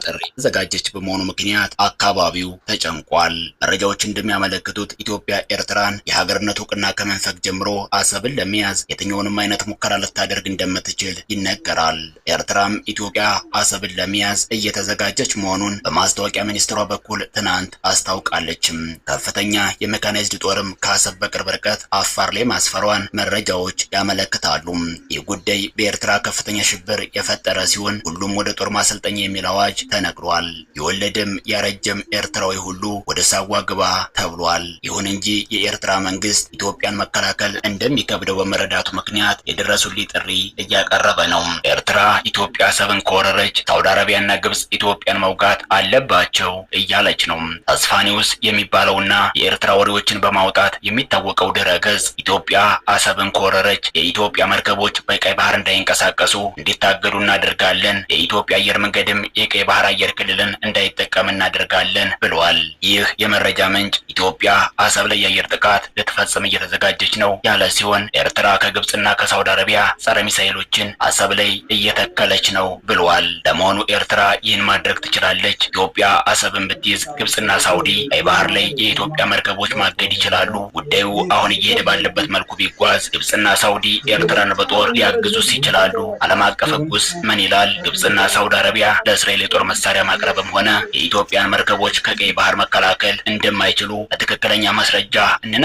ጥሪ ተዘጋጀች በመሆኑ ምክንያት አካባቢው ተጨንቋል። መረጃዎች እንደሚያመለክቱት ኢትዮጵያ ኤርትራን የሀገርነት እውቅና ከመንፈግ ጀምሮ አሰብን ለመያዝ የትኛውንም አይነት ሙከራ ልታደርግ እንደምትችል ይነገራል። ኤርትራም ኢትዮጵያ አሰብን ለመያዝ እየተዘጋጀች መሆኑን በማስታወቂያ ሚኒስትሯ በኩል ትናንት አስታውቃለችም። ከፍተኛ የሜካናይዝድ ጦርም ከአሰብ በቅርብ ርቀት አፋር ላይ ማስፈሯን መረጃዎች ያመለክታሉ። ይህ ጉዳይ በኤርትራ ከፍተኛ ሽብር የፈጠረ ሲሆን ሁሉም ወደ ጦር ማሰልጠኛ የሚል አዋጅ ተነግሯል። የወለደም ያረጀም ኤርትራዊ ሁሉ ወደ ሳዋ ግባ ተብሏል። ይሁን እንጂ የኤርትራ መንግስት ኢትዮጵያን መከላከል እንደሚከብደው በመረዳቱ ምክንያት የድረሱልኝ ጥሪ እያቀረበ ነው። ኤርትራ ኢትዮጵያ አሰብን ከወረረች ሳውዲ አረቢያና ግብጽ ኢትዮጵያን መውጋት አለባቸው እያለች ነው። ተስፋ ኒውስ የሚባለውና የኤርትራ ወሬዎችን በማውጣት የሚታወቀው ድረገጽ ኢትዮጵያ አሰብን ከወረረች የኢትዮጵያ መርከቦች በቀይ ባህር እንዳይንቀሳቀሱ እንዲታገዱ እናደርጋለን፣ የኢትዮጵያ አየር መንገድም የቀይ ባህር አየር ክልልን እንዳይጠቀም እናደርጋለን ብለዋል። ይህ የመረጃ ምንጭ ኢትዮጵያ አሰብ ላይ የአየር ጥቃት ልትፈጽም እየተዘጋጀች ነው ያለ ሲሆን ኤርትራ ከግብጽና ከሳውዲ አረቢያ ጸረ ሚሳኤሎችን አሰብ ላይ እየተከለች ነው ብለዋል። ለመሆኑ ኤርትራ ይህን ማድረግ ትችላለች? ኢትዮጵያ አሰብን ብትይዝ ግብጽና ሳውዲ ቀይ ባህር ላይ የኢትዮጵያ መርከቦች ማገድ ይችላሉ? ጉዳዩ አሁን እየሄደ ባለበት መልኩ ቢጓዝ ግብጽና ሳውዲ ኤርትራን በጦር ሊያግዙስ ይችላሉ? ዓለም አቀፍ ሕጉስ ምን ይላል? ግብጽና ሳውዲ አረቢያ ለእስራኤል የጦር መሳሪያ ማቅረብም ሆነ የኢትዮጵያን መርከቦች ከቀይ ባህር መከላከል እንደማይችሉ በትክክለኛ ማስረጃ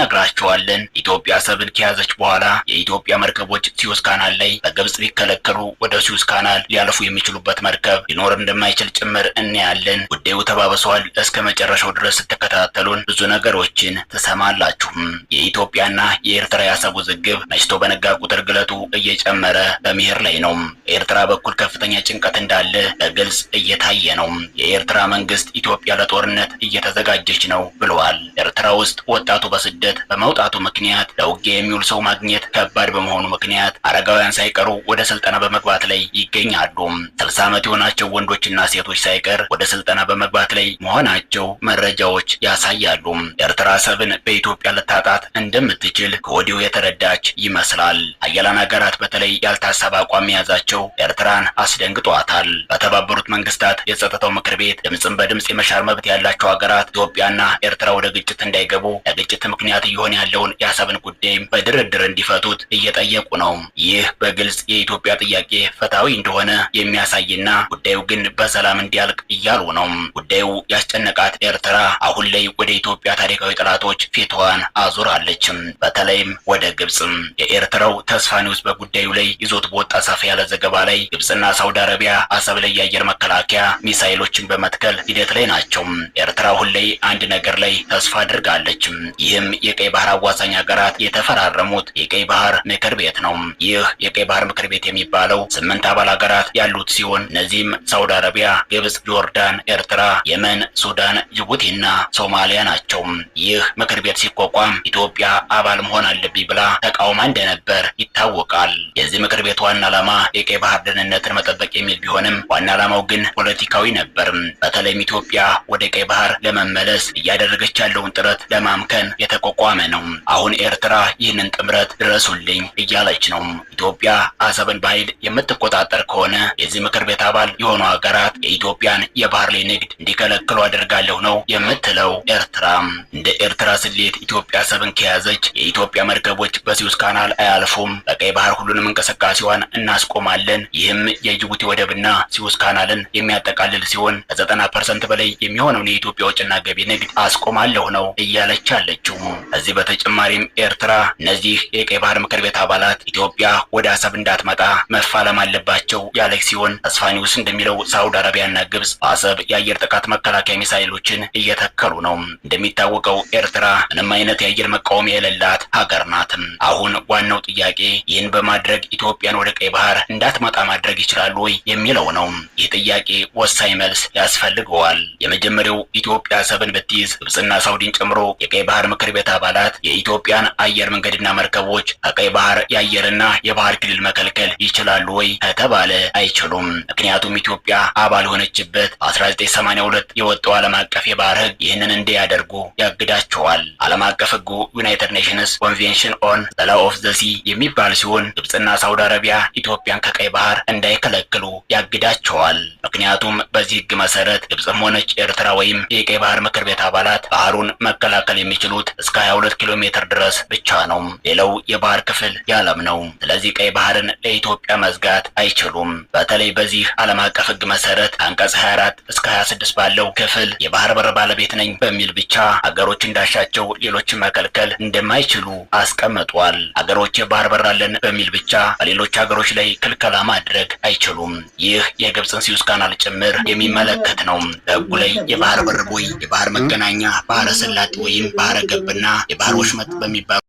እንነግራቸዋለን። ኢትዮጵያ አሰብን ከያዘች በኋላ የኢትዮጵያ መርከቦች ሲዩዝ ካናል ላይ በግብጽ ቢከለከሉ ወደ ሲዩዝ ካናል ሊያልፉ የሚችሉበት መርከብ ሊኖር እንደማይችል ጭምር እናያለን። ጉዳዩ ተባብሷል። እስከ መጨረሻው ድረስ ስትከታተሉን ብዙ ነገሮችን ትሰማላችሁ። የኢትዮጵያና የኤርትራ የአሰብ ውዝግብ መሽቶ በነጋ ቁጥር ግለቱ እየጨመረ በመሄድ ላይ ነው። በኤርትራ በኩል ከፍተኛ ጭንቀት እንዳለ በግልጽ እየታየ ነው። የኤርትራ መንግስት ኢትዮጵያ ለጦርነት እየተዘጋጀች ነው ብለዋል። ኤርትራ ውስጥ ወጣቱ በስደት በመውጣቱ ምክንያት ለውጊያ የሚውል ሰው ማግኘት ከባድ በመሆኑ ምክንያት አረጋውያን ሳይቀሩ ወደ ስልጠና በመግባት ላይ ይገኛሉ። 60 ዓመት የሆናቸው ወንዶችና ሴቶች ሳይቀር ወደ ስልጠና በመግባት ላይ መሆናቸው መረጃዎች ያሳያሉ። ኤርትራ አሰብን በኢትዮጵያ ልታጣት እንደምትችል ከወዲሁ የተረዳች ይመስላል። ሀያላን ሀገራት በተለይ ያልታሰበ አቋም መያዛቸው ኤርትራን አስደንግጧታል። በተባበሩት መንግስታት የጸጥታው ምክር ቤት ድምፅን በድምፅ የመሻር መብት ያላቸው ሀገራት ኢትዮጵያና ኤርትራ ወደ ግጭት እንዳይገቡ ለግጭት ምክንያት እየሆነ ያለውን የአሰብን ጉዳይም በድርድር እንዲፈቱት እየጠየቁ ነው። ይህ በግልጽ የኢትዮጵያ ጥያቄ ፍትሃዊ እንደሆነ የሚያሳይና ጉዳዩ ግን በሰላም እንዲያልቅ እያሉ ነው። ጉዳዩ ያስጨነቃት ኤርትራ አሁን ላይ ወደ ኢትዮጵያ ታሪካዊ ጠላቶች ፊቷን አዙራለች፣ በተለይም ወደ ግብጽ። የኤርትራው ተስፋ ኒውስ በጉዳዩ ላይ ይዞት በወጣ ሰፋ ያለ ዘገባ ላይ ግብጽና ሳውዲ አረቢያ አሰብ ላይ የአየር መከላከያ ሚሳኤሎችን በመትከል ሂደት ላይ ናቸው። ኤርትራ አሁን ላይ አንድ ነገር ላይ ተስፋ አድርጋለች። ይህም የቀይ ባህር አዋሳኝ ሀገራት የተፈራረሙት የቀይ ባህር ምክር ቤት ነው። ይህ የቀይ ባህር ምክር ቤት የሚባለው 8 አባል ሀገራት ያሉት ሲሆን እነዚህም ሳውዲ አረቢያ፣ ግብጽ፣ ጆርዳን፣ ኤርትራ፣ የመን፣ ሱዳን፣ ጅቡቲና ሶማሊያ ናቸው። ይህ ምክር ቤት ሲቋቋም ኢትዮጵያ አባል መሆን አለብኝ ብላ ተቃውማ እንደነበር ይታወቃል። የዚህ ምክር ቤት ዋና ዓላማ የቀይ ባህር ደህንነትን መጠበቅ የሚል ቢሆንም ዋና ዓላማው ግን ፖለቲካዊ ነበር። በተለይም ኢትዮጵያ ወደ ቀይ ባህር ለመመለስ እያደረገች ያለውን ጥረት ለማምከን የተቋቋመ ነው። አሁን ኤርትራ ይህንን ጥምረት ድረሱልኝ እያለች ነው። ኢትዮጵያ አሰብን በኃይል የምትቆጣጠር ከሆነ የዚህ ምክር ቤት አባል የሆኑ ሀገራት የኢትዮጵያን የባህር ላይ ንግድ እንዲከለክሉ አደርጋለሁ ነው የምትለው ኤርትራ። እንደ ኤርትራ ስሌት ኢትዮጵያ አሰብን ከያዘች የኢትዮጵያ መርከቦች በሲዩዝ ካናል አያልፉም፣ በቀይ ባህር ሁሉንም እንቅስቃሴዋን እናስቆማለን። ይህም የጅቡቲ ወደብና ሲዩዝ ካናልን የሚያጠቃልል ሲሆን ከ90% በላይ የሚሆነውን የኢትዮጵያ ወጪና ገቢ ንግድ አስቆማለሁ ነው እያለች ያለችው። ከዚህ በተጨማሪም ኤርትራ እነዚህ የቀይ ባህር ምክር ቤት አባላት ኢትዮጵያ ወደ አሰብ እንዳትመጣ መፋለም አለባቸው ያለች ሲሆን ተስፋ ኒውስ እንደሚለው ሳውዲ አረቢያና ግብጽ በአሰብ የአየር ጥቃት መከላከያ ሚሳኤሎችን እየተከሉ ነው። እንደሚታወቀው ኤርትራ ምንም አይነት የአየር መቃወሚያ የሌላት ሀገር ናት። አሁን ዋናው ጥያቄ ይህን በማድረግ ኢትዮጵያን ወደ ቀይ ባህር እንዳትመጣ ማድረግ ይችላሉ ወይ የሚለው ነው። ይህ ጥያቄ ወሳኝ መልስ ያስፈልገዋል። የመጀመሪያው ኢትዮጵያ አሰብን ብትይዝ ግብጽና ሳውዲን ጨምሮ የቀይ ባህር ምክር ቤት አባላት የኢትዮጵያን አየር መንገድና መርከቦች ከቀይ ባህር የአየርና የባህር ክልል መከልከል ይችላሉ ወይ ከተባለ አይችሉም። ምክንያቱም ኢትዮጵያ አባል ሆነችበት 1982 የወጣው ዓለም አቀፍ የባህር ሕግ ይህንን እንዲያደርጉ ያግዳቸዋል። ዓለም አቀፍ ሕጉ ዩናይትድ ኔሽንስ ኮንቬንሽን ኦን ዘ ላው ኦፍ ዘ ሲ የሚባል ሲሆን ግብጽና ሳውዲ አረቢያ ኢትዮጵያን ከቀይ ባህር እንዳይከለክሉ ያግዳቸዋል። ምክንያቱም ምክንያቱም በዚህ ህግ መሰረት ግብጽም ሆነች ኤርትራ ወይም የቀይ ባህር ምክር ቤት አባላት ባህሩን መከላከል የሚችሉት እስከ 22 ኪሎ ሜትር ድረስ ብቻ ነው። ሌላው የባህር ክፍል የዓለም ነው። ስለዚህ ቀይ ባህርን ለኢትዮጵያ መዝጋት አይችሉም። በተለይ በዚህ ዓለም አቀፍ ህግ መሰረት አንቀጽ 24 እስከ 26 ባለው ክፍል የባህር በር ባለቤት ነኝ በሚል ብቻ ሀገሮች እንዳሻቸው ሌሎችን መከልከል እንደማይችሉ አስቀምጧል። ሀገሮች የባህር በር አለን በሚል ብቻ በሌሎች ሀገሮች ላይ ክልከላ ማድረግ አይችሉም። ይህ የግብፅን ስዊዝ ካናል ጭምር የሚመለከት ነው። በህጉ ላይ የባህር በር ቦይ፣ የባህር መገናኛ፣ ባህረ ሰላጤ ወይም ባህረ ገብና የባህር ወሽመጥ በሚባሉ